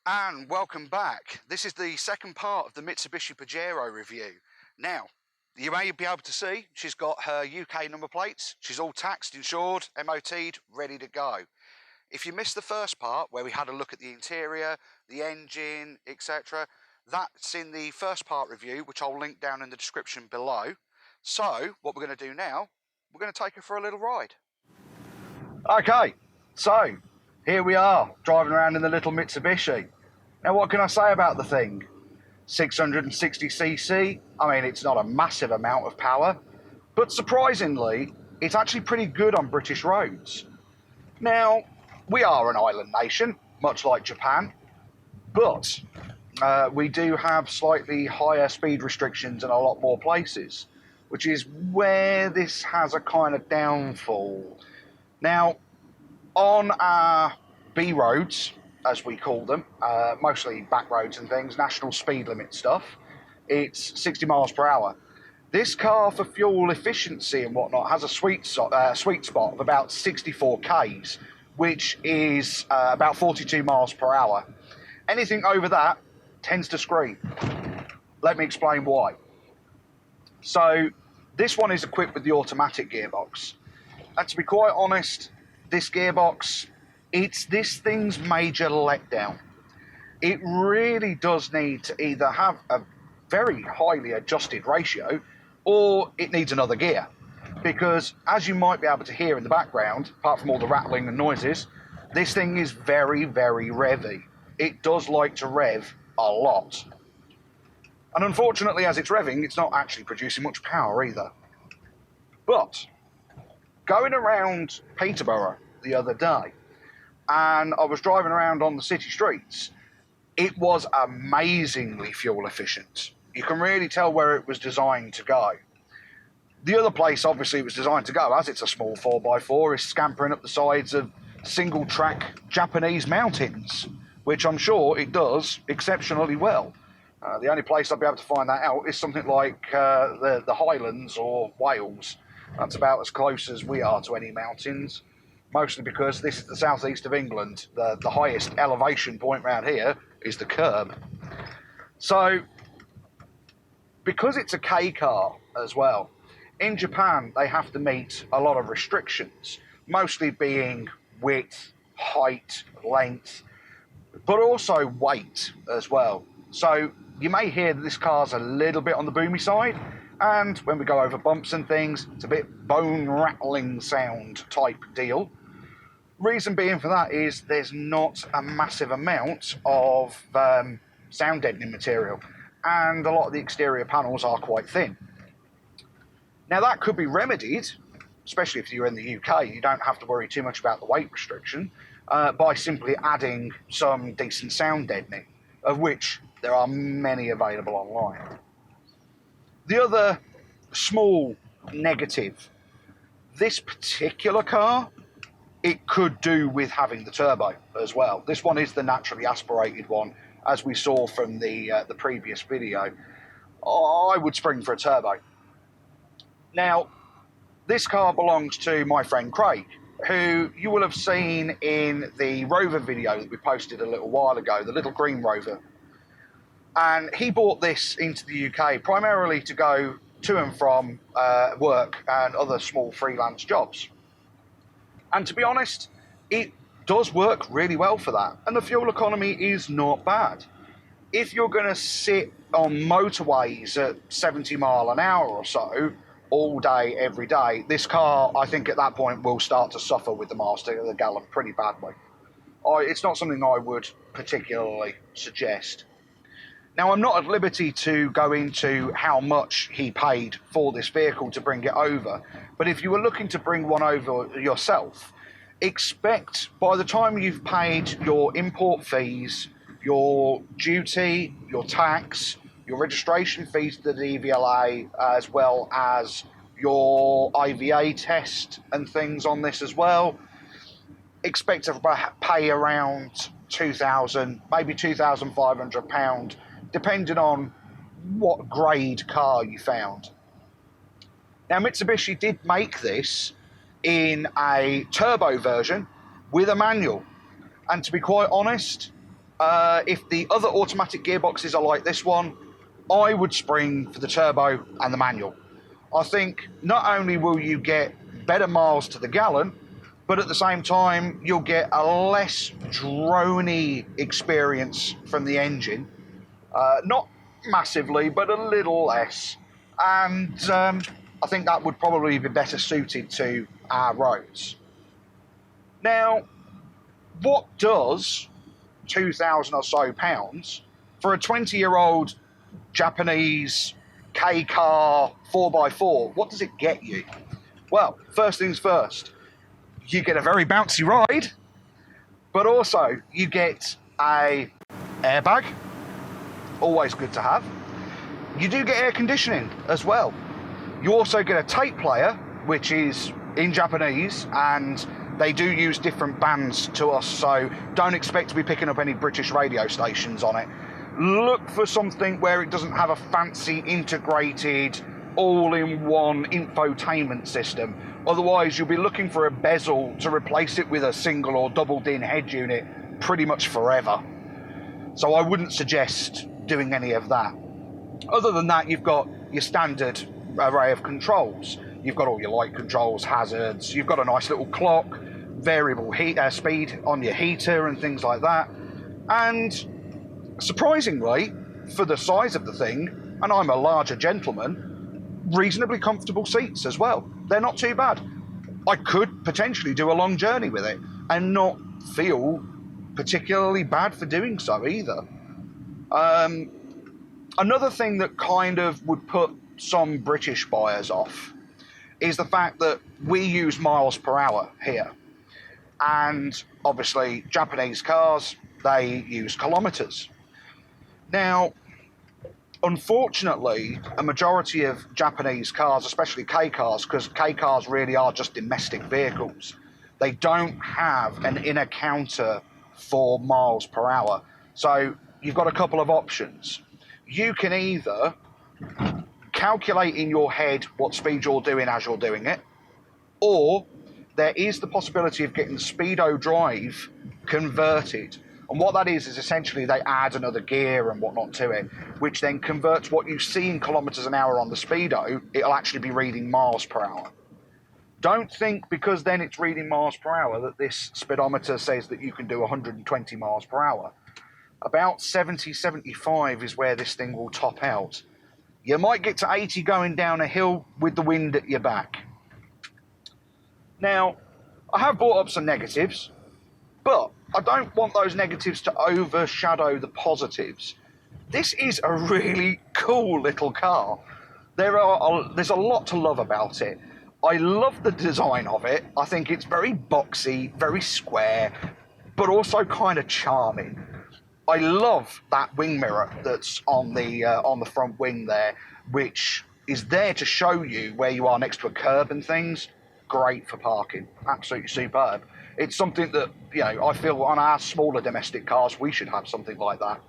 And welcome back. This is the second part of the Mitsubishi Pajaro review. Now, you may be able to see she's got her UK number plates. She's all taxed, insured, MOT'd, ready to go. If you missed the first part where we had a look at the interior, the engine, etc., that's in the first part review, which I'll link down in the description below. So, what we're going to do now, we're going to take her for a little ride. Okay, so here we are, driving around in the little Mitsubishi. Now, what can I say about the thing? 660cc, I mean, it's not a massive amount of power, but surprisingly, it's actually pretty good on British roads. Now, we are an island nation, much like Japan, but we do have slightly higher speed restrictions in a lot more places, which is where this has a kind of downfall. Now, on our B roads, as we call them, mostly back roads and things, national speed limit stuff, it's 60 miles per hour. This car, for fuel efficiency and whatnot, has a sweet spot of about 64 k's, which is about 42 miles per hour. Anything over that tends to scream. Let me explain why. So, this one is equipped with the automatic gearbox. And to be quite honest, this gearbox, it's this thing's major letdown. It really does need to either have a very highly adjusted ratio or it needs another gear. Because as you might be able to hear in the background, apart from all the rattling and noises, this thing is very, very revvy. It does like to rev a lot. And unfortunately, as it's revving, it's not actually producing much power either. But going around Peterborough the other day, and I was driving around on the city streets, it was amazingly fuel efficient. You can really tell where it was designed to go. The other place, obviously, it was designed to go, as it's a small 4x4, is scampering up the sides of single-track Japanese mountains, which I'm sure it does exceptionally well. The only place I'd be able to find that out is something like the Highlands or Wales. That's about as close as we are to any mountains, mostly because this is the southeast of England. The highest elevation point around here is the curb. So, because it's a K car as well, in Japan they have to meet a lot of restrictions, mostly being width, height, length, but also weight as well. So you may hear that this car's a little bit on the boomy side, and when we go over bumps and things, it's a bit bone-rattling sound type deal. Reason being for that is there's not a massive amount of sound deadening material, and a lot of the exterior panels are quite thin. Now that could be remedied, especially if you're in the UK, you don't have to worry too much about the weight restriction, by simply adding some decent sound deadening, of which there are many available online. The other small negative, this particular car, it could do with having the turbo as well. This one is the naturally aspirated one, as we saw from the previous video. I would spring for a turbo. Now, this car belongs to my friend Craig, who you will have seen in the Rover video that we posted a little while ago, the little green Rover. And he bought this into the UK primarily to go to and from work and other small freelance jobs. And to be honest, it does work really well for that. And the fuel economy is not bad. If you're going to sit on motorways at 70 mile an hour or so, all day, every day, this car, I think at that point, will start to suffer with the miles to the gallon pretty badly. It's not something I would particularly suggest. Now, I'm not at liberty to go into how much he paid for this vehicle to bring it over, but if you were looking to bring one over yourself, expect by the time you've paid your import fees, your duty, your tax, your registration fees to the DVLA, as well as your IVA test and things on this as well, expect to pay around £2,000, maybe £2,500, depending on what grade car you found. Now, Mitsubishi did make this in a turbo version with a manual. And to be quite honest, If the other automatic gearboxes are like this one, I would spring for the turbo and the manual. I think not only will you get better miles to the gallon, but at the same time, you'll get a less drony experience from the engine. Not massively, but a little less. And I think that would probably be better suited to our roads. Now, what does 2,000 or so pounds for a 20-year-old Japanese K car 4x4, what does it get you? Well, first things first, you get a very bouncy ride, but also you get a airbag, always good to have. You do get air conditioning as well. You also get a tape player, which is in Japanese, and they do use different bands to us, so don't expect to be picking up any British radio stations on it. Look for something where it doesn't have a fancy integrated all-in-one infotainment system. Otherwise, you'll be looking for a bezel to replace it with a single or double DIN head unit pretty much forever. So I wouldn't suggest doing any of that. Other than that, you've got your standard array of controls. You've got all your light controls, hazards, you've got a nice little clock, variable speed on your heater and things like that. And surprisingly, for the size of the thing, and I'm a larger gentleman, reasonably comfortable seats as well. They're not too bad. I could potentially do a long journey with it and not feel particularly bad for doing so either. Another thing that kind of would put some British buyers off is the fact that we use miles per hour here. And obviously, Japanese cars, they use kilometres. Now, unfortunately, a majority of Japanese cars, especially K cars, because K cars really are just domestic vehicles, they don't have an inner counter for miles per hour. So you've got a couple of options. You can either calculate in your head what speed you're doing as you're doing it, or there is the possibility of getting Speedo Drive converted. And what that is essentially they add another gear and whatnot to it, which then converts what you see in kilometres an hour on the Speedo, it'll actually be reading miles per hour. Don't think because then it's reading miles per hour that this speedometer says that you can do 120 miles per hour. About 70, 75 is where this thing will top out. You might get to 80 going down a hill with the wind at your back. Now, I have brought up some negatives, but I don't want those negatives to overshadow the positives. This is a really cool little car. There's a lot to love about it. I love the design of it. I think it's very boxy, very square, but also kind of charming. I love that wing mirror that's on the front wing there, which is there to show you where you are next to a curb and things. Great for parking. Absolutely superb. It's something that, I feel on our smaller domestic cars, we should have something like that.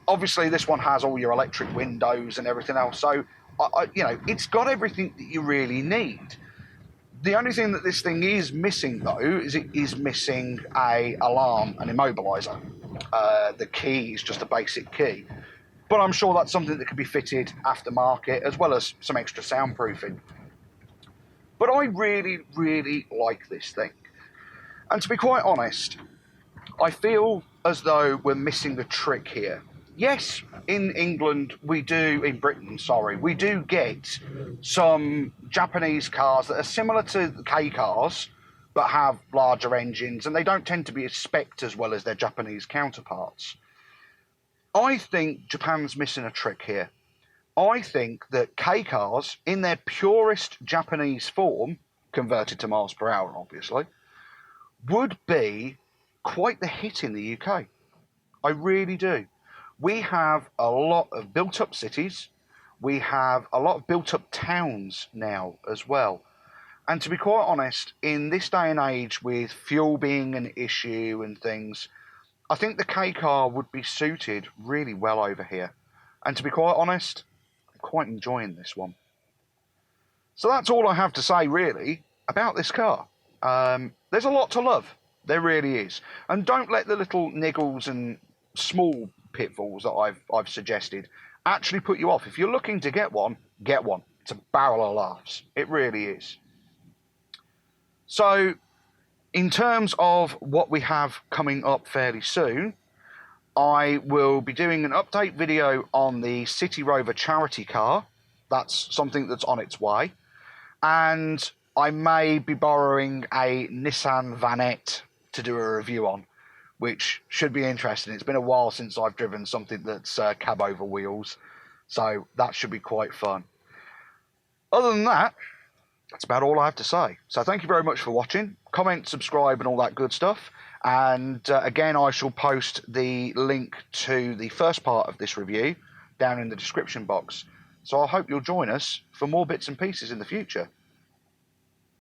Obviously, this one has all your electric windows and everything else, so, it's got everything that you really need. The only thing that this thing is missing, though, is it is missing an alarm, an immobiliser. The key is just a basic key. But I'm sure that's something that could be fitted aftermarket, as well as some extra soundproofing. But I really, really like this thing. And to be quite honest, I feel as though we're missing the trick here. Yes, in Britain, we do get some Japanese cars that are similar to the K cars, but have larger engines, and they don't tend to be spec'd as well as their Japanese counterparts. I think Japan's missing a trick here. I think that K cars, in their purest Japanese form, converted to miles per hour, obviously, would be quite the hit in the UK. I really do. We have a lot of built-up cities. We have a lot of built-up towns now as well. And to be quite honest, in this day and age, with fuel being an issue and things, I think the K car would be suited really well over here. And to be quite honest, I'm quite enjoying this one. So that's all I have to say, really, about this car. There's a lot to love. There really is. And don't let the little niggles and small pitfalls that I've suggested actually put you off. If you're looking to get one, get one. It's a barrel of laughs. It really is. So, in terms of what we have coming up fairly soon, I will be doing an update video on the City Rover charity car. That's something that's on its way. And I may be borrowing a Nissan Vanette to do a review on, which should be interesting. It's been a while since I've driven something that's cab over wheels, so that should be quite fun. Other than that, that's about all I have to say. So thank you very much for watching. Comment, subscribe, and all that good stuff. And again, I shall post the link to the first part of this review down in the description box. So I hope you'll join us for more bits and pieces in the future.